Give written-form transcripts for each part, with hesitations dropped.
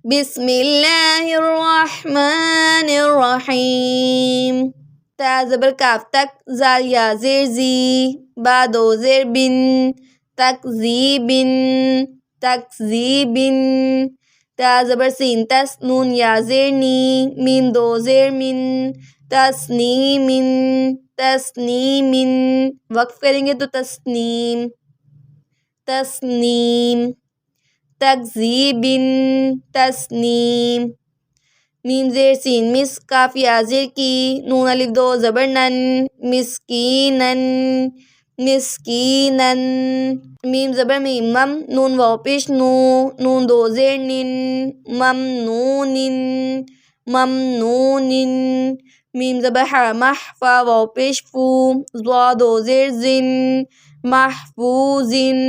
بسم اللہ الرحمن الرحیم. تا زبر کاف تک، زال یا زیر زی، با دو زیر بن، تکذیبن تکذیبن. تا زبر سین تس، نون یا زیر نی، میم دو زیر من، تسنیمن تسنیمن. وقف کریں گے تو تسنیم تسنیم. تکذیبن تسنیم. میم زیر سین مس، کاف یا زیر کی، نون الف دو زبر نن، مسکینن مسکینن. میم زبر میم مم، نون واو پیش نو، نون دو زیر نن، ممنونن ممنونن. میم زبر ہا مح، فا واو پیش فو، ضا دو زیر زن، محفوظن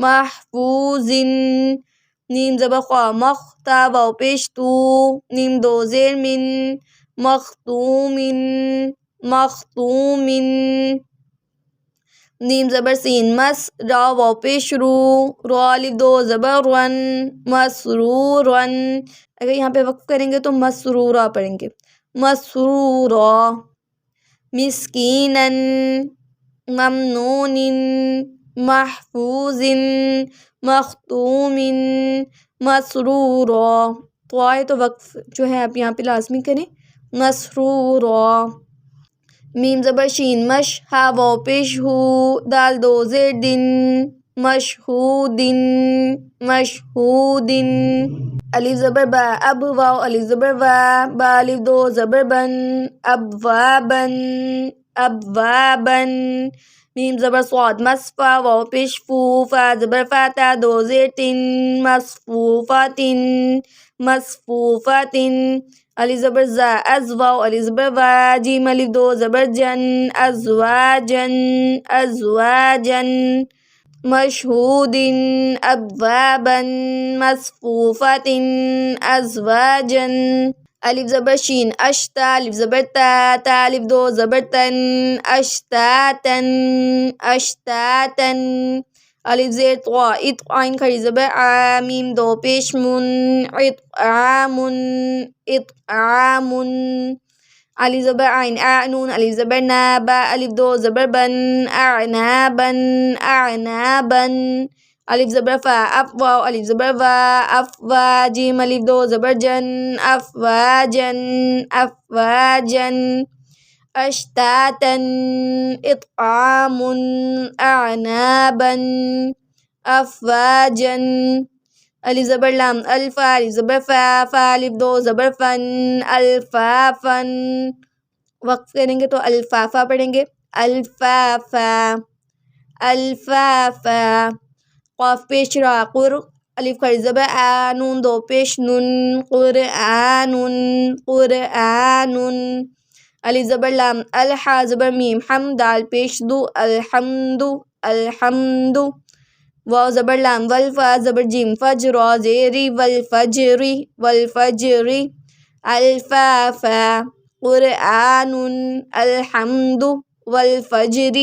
محفوظن. نیم زبر خوا مخ، تا واو پیش تو، نیم دو زیر من، مختومن مختومن. نیم زبر سین مس، را واو پیش رو، را الف دو زبر رن، مسرورن. اگر یہاں پہ وقف کریں گے تو مسرورا پڑھیں گے، مسرورا. مسکینن ممنونن محفوظن مختومن مسرورا. تو آئے تو وقف جو ہے آپ یہاں پہ لازمی کریں، مسرورا. میم زبر شین مش، ہا واو پیش ہو، دال دو زیر دن، مشہودن مشہودن. الف زبر با، اب واو الف زبر وا، با الف دو زبر بن، ابوابن ابوابن. میم زبر صاد مس، فا واو پیش فو، فا زبر فا، تا دو زیر تن، مصفوفاتن مصفوفاتن. الف زبر زا، از واو الف زبر وا، جیم الف دو زبر جن، ازواجن ازواجن. مشہودن ابوابن مصفوفاتن ازواجن. الف زبر شین اش، تا الف زبر تا، تا الف دو زبر تن، اشتاتن اشتاتن. الف زیر طوا، اط عین کھڑی زبر آ، میم دو پیش من، اطعامن اطعامن. الف زبر عین آ، نون الف زبر نا، با الف دو زبر بن، اعنابن اعنابن. الف زبر فا، اف واو الف زبر وا، افوا، جیم الف دو زبر جن، افواجن افواجن. اشتاتن اطعامن اعنابن افواجن. الف زبر لام، الفا الف زبر فا، فا الف دو زبر فن، الفافن. وقف کریں گے تو الفافا پڑھیں گے، الفافا الفافا. قاف پیش را، قر الف کھڑی زبر آ، نون دو پیش نن، قرآنن قرآنن. الف زبر لام، الحا زبر میم حم، دال پیش دو، الحمد الحمد. واو زبر لام، والفا زبر جیم فج، را زیری، والفجری والفجری. الفافا قرآن الحمد والفجر.